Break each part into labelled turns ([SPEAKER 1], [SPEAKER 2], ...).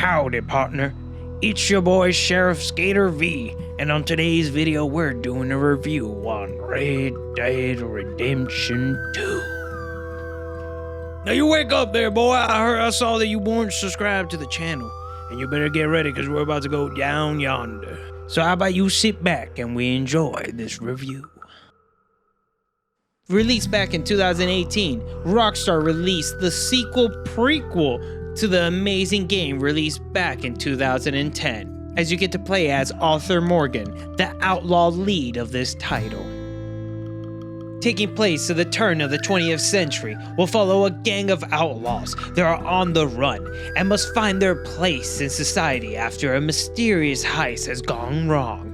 [SPEAKER 1] Howdy, partner. It's your boy Sheriff Skater V, and on today's video we're doing a review on Red Dead Redemption 2. Now you wake up there, boy. I saw that you weren't subscribed to the channel, and you better get ready because we're about to go down yonder. So how about you sit back and we enjoy this review. Released back in 2018, Rockstar released the sequel prequel to the amazing game released back in 2010, as you get to play as Arthur Morgan, the outlaw lead of this title. Taking place at the turn of the 20th century, we'll follow a gang of outlaws that are on the run and must find their place in society after a mysterious heist has gone wrong.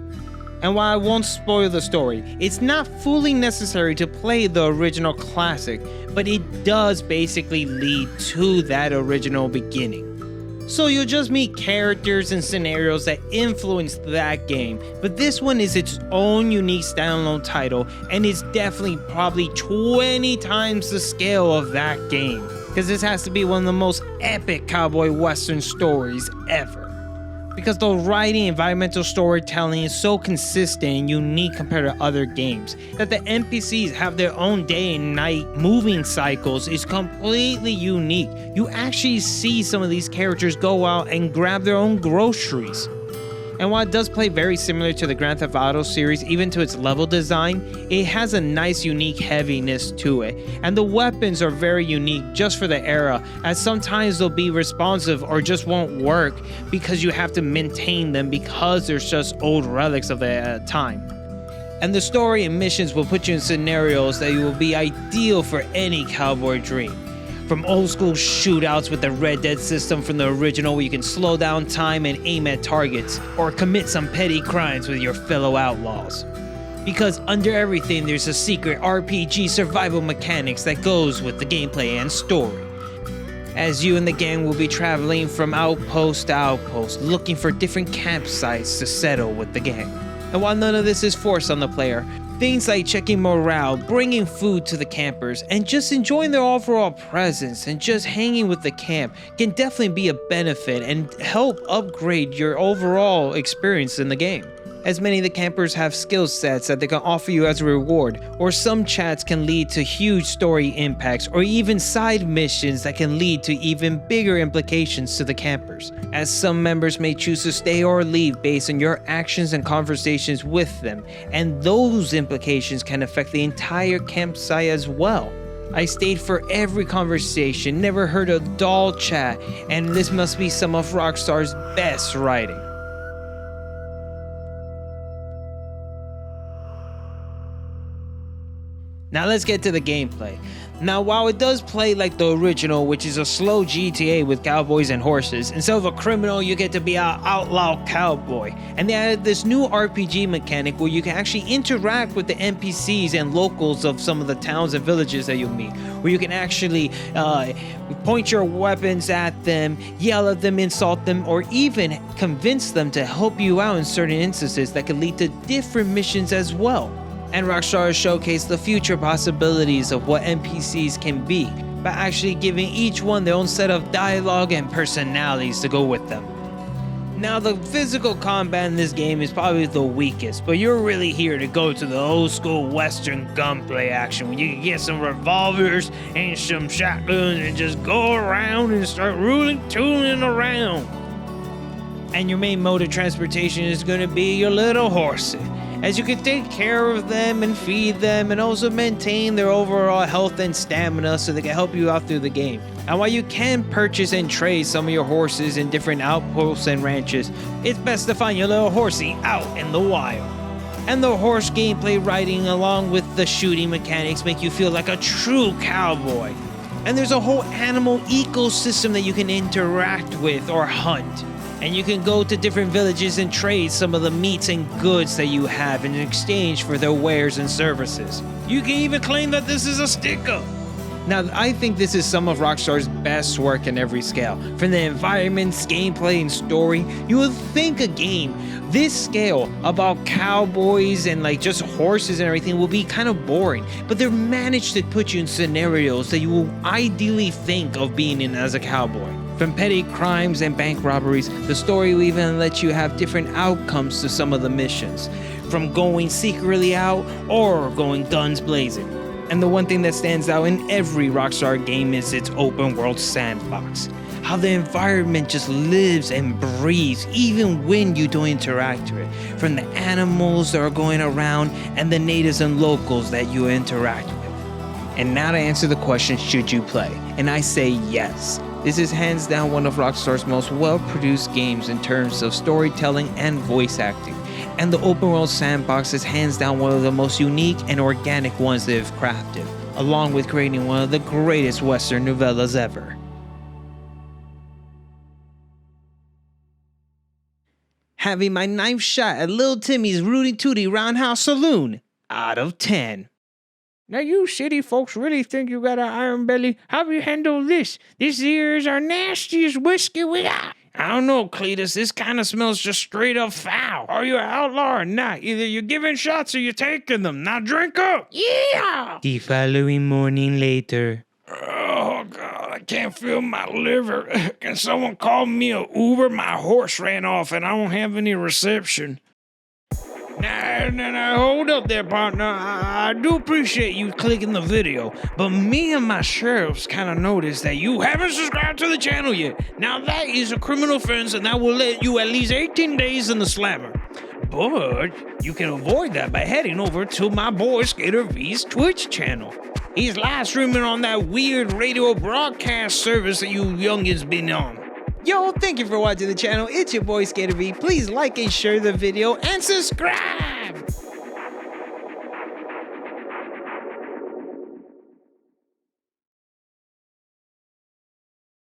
[SPEAKER 1] And while I won't spoil the story, it's not fully necessary to play the original classic, but it does basically lead to that original beginning. So you'll just meet characters and scenarios that influenced that game, but this one is its own unique standalone title, and it's definitely probably 20 times the scale of that game, because this has to be one of the most epic cowboy western stories ever. Because the writing and environmental storytelling is so consistent and unique compared to other games, that the NPCs have their own day and night moving cycles is completely unique. You actually see some of these characters go out and grab their own groceries. And while it does play very similar to the Grand Theft Auto series, even to its level design, it has a nice unique heaviness to it. And the weapons are very unique just for the era, as sometimes they'll be responsive or just won't work because you have to maintain them because they're just old relics of the time. And the story and missions will put you in scenarios that will be ideal for any cowboy dream. From old school shootouts with the Red Dead system from the original where you can slow down time and aim at targets, or commit some petty crimes with your fellow outlaws. Because under everything there's a secret RPG survival mechanics that goes with the gameplay and story. As you and the gang will be traveling from outpost to outpost, looking for different campsites to settle with the gang. And while none of this is forced on the player, things like checking morale, bringing food to the campers, and just enjoying their overall presence and just hanging with the camp can definitely be a benefit and help upgrade your overall experience in the game. As many of the campers have skill sets that they can offer you as a reward, or some chats can lead to huge story impacts, or even side missions that can lead to even bigger implications to the campers, as some members may choose to stay or leave based on your actions and conversations with them, and those implications can affect the entire campsite as well. I stayed for every conversation, never heard a dull chat, and this must be some of Rockstar's best writing. Now let's get to the gameplay. Now while it does play like the original, which is a slow GTA with cowboys and horses, instead of a criminal you get to be an outlaw cowboy. And they added this new RPG mechanic where you can actually interact with the NPCs and locals of some of the towns and villages that you'll meet, where you can actually point your weapons at them, yell at them, insult them, or even convince them to help you out in certain instances that can lead to different missions as well. And Rockstar has showcased the future possibilities of what NPCs can be by actually giving each one their own set of dialogue and personalities to go with them. Now the physical combat in this game is probably the weakest, but you're really here to go to the old school western gunplay action when you can get some revolvers and some shotguns and just go around and start tooling around. And your main mode of transportation is going to be your little horses, as you can take care of them and feed them and also maintain their overall health and stamina so they can help you out through the game. And while you can purchase and trade some of your horses in different outposts and ranches, it's best to find your little horsey out in the wild. And the horse gameplay writing along with the shooting mechanics make you feel like a true cowboy. And there's a whole animal ecosystem that you can interact with or hunt. And you can go to different villages and trade some of the meats and goods that you have in exchange for their wares and services. You can even claim that this is a sticker. Now, I think this is some of Rockstar's best work in every scale. From the environments, gameplay, and story, you would think a game this scale about cowboys and like just horses and everything will be kind of boring, but they've managed to put you in scenarios that you will ideally think of being in as a cowboy. From petty crimes and bank robberies, the story will even let you have different outcomes to some of the missions, from going secretly out or going guns blazing. And the one thing that stands out in every Rockstar game is its open world sandbox. How the environment just lives and breathes even when you don't interact with it. From the animals that are going around and the natives and locals that you interact with. And now to answer the question, should you play? And I say yes. This is hands down one of Rockstar's most well-produced games in terms of storytelling and voice acting. And the open world sandbox is hands down one of the most unique and organic ones they've crafted, along with creating one of the greatest Western novellas ever. Having my ninth shot at Lil Timmy's Rudy Tooty Roundhouse Saloon out of 10. Now you city folks really think you got an iron belly? How do you handle this? This here is our nastiest whiskey we got. I don't know, Cletus. This kind of smells just straight up foul. Are you an outlaw or not? Either you're giving shots or you're taking them. Now drink up. Yeah! The following morning later. Oh, God. I can't feel my liver. Can someone call me a Uber? My horse ran off and I don't have any reception. Nah, hold up there, partner. I do appreciate you clicking the video, but me and my sheriffs kind of noticed that you haven't subscribed to the channel yet. Now that is a criminal offense, and that will let you at least 18 days in the slammer. But you can avoid that by heading over to my boy Skater V's Twitch channel. He's live streaming on that weird radio broadcast service that you youngins been on. Yo, thank you for watching the channel. It's your boy Skater V. Please like and share the video and subscribe.